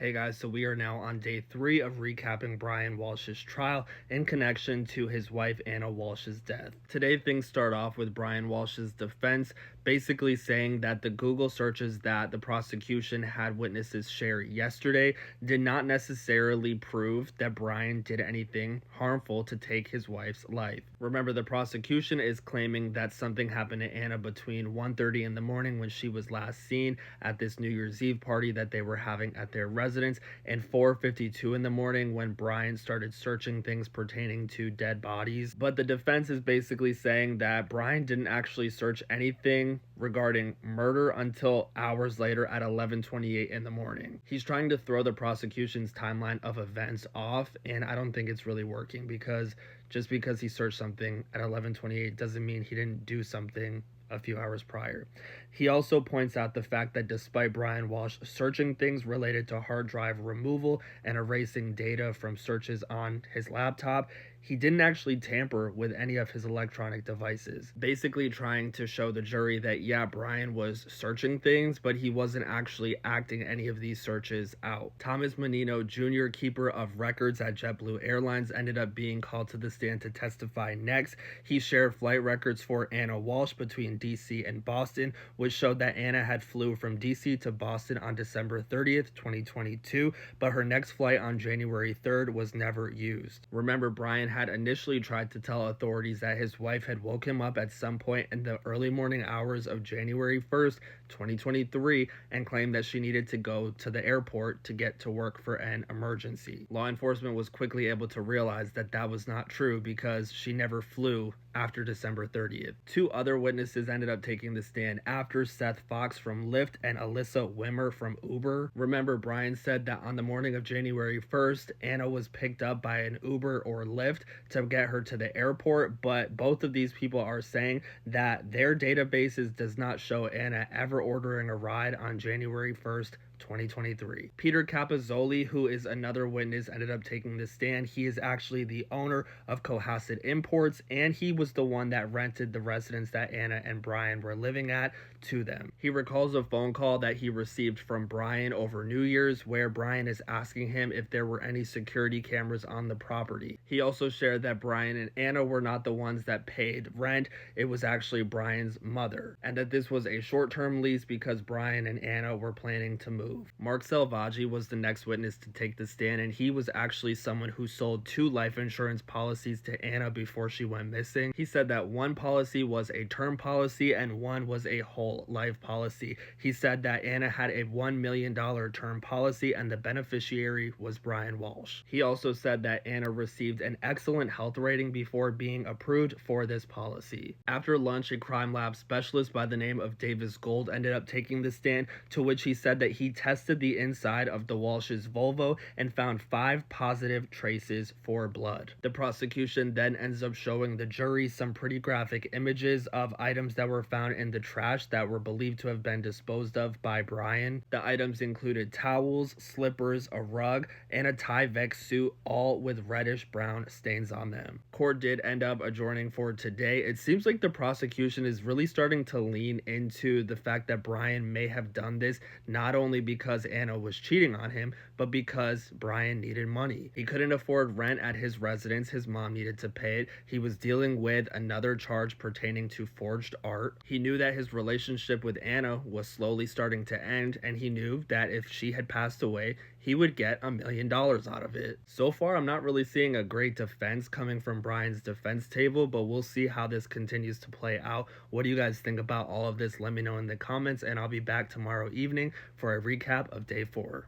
Hey guys, so we are now on day 3 of recapping Brian Walshe's trial in connection to his wife Anna Walshe's death. Today things start off with Brian Walshe's defense basically saying that the Google searches that the prosecution had witnesses share yesterday did not necessarily prove that Brian did anything harmful to take his wife's life. Remember, the prosecution is claiming that something happened to Anna between 1:30 in the morning when she was last seen at this New Year's Eve party that they were having at their residence, and 4:52 in the morning when Brian started searching things pertaining to dead bodies. But the defense is basically saying that Brian didn't actually search anything regarding murder until hours later at 11:28 in the morning. He's trying to throw the prosecution's timeline of events off, and I don't think it's really working, because just because he searched something at 11:28 doesn't mean he didn't do something a few hours prior. He also points out the fact that despite Brian Walshe searching things related to hard drive removal and erasing data from searches on his laptop, he didn't actually tamper with any of his electronic devices, basically trying to show the jury that yeah, Brian was searching things, but he wasn't actually acting any of these searches out. Thomas Menino Jr., keeper of records at JetBlue Airlines, ended up being called to the stand to testify next. He shared flight records for Anna Walshe between DC and Boston, which showed that Anna had flew from DC to Boston on December 30th, 2022, but her next flight on January 3rd was never used. Remember, Brian had initially tried to tell authorities that his wife had woke him up at some point in the early morning hours of January 1st, 2023, and claimed that she needed to go to the airport to get to work for an emergency. Law enforcement was quickly able to realize that that was not true, because she never flew after December 30th. Two other witnesses ended up taking the stand after: Seth Fox from Lyft and Alyssa Wimmer from Uber. Remember, Brian said that on the morning of January 1st, Anna was picked up by an Uber or Lyft to get her to the airport, but both of these people are saying that their databases does not show Anna ever ordering a ride on January 1st, 2023. Peter Capozzoli, who is another witness, ended up taking the stand. He is actually the owner of Cohasset Imports, and he was the one that rented the residence that Anna and Brian were living at to them. He recalls a phone call that he received from Brian over New Year's, where Brian is asking him if there were any security cameras on the property. He also shared that Brian and Anna were not the ones that paid rent, it was actually Brian's mother, and that this was a short-term lease because Brian and Anna were planning to move. Mark Selvaggi was the next witness to take the stand, and he was actually someone who sold 2 life insurance policies to Anna before she went missing. He said that one policy was a term policy and one was a whole life policy. He said that Anna had a $1 million term policy and the beneficiary was Brian Walshe. He also said that Anna received an excellent health rating before being approved for this policy. After lunch, a crime lab specialist by the name of Davis Gold ended up taking the stand, to which he said that he tested the inside of the Walshe's Volvo and found 5 positive traces for blood. The prosecution then ends up showing the jury some pretty graphic images of items that were found in the trash that were believed to have been disposed of by Brian. The items included towels, slippers, a rug, and a Tyvek suit, all with reddish brown stains on them. Court did end up adjourning for today. It seems like the prosecution is really starting to lean into the fact that Brian may have done this not only because Anna was cheating on him, but because Brian needed money. He couldn't afford rent at his residence, his mom needed to pay it. He was dealing with another charge pertaining to forged art. He knew that his relationship with Anna was slowly starting to end, and he knew that if she had passed away, he would get $1 million out of it. So far, I'm not really seeing a great defense coming from Brian's defense table, but we'll see how this continues to play out. What do you guys think about all of this? Let me know in the comments, and I'll be back tomorrow evening for a recap of day 4.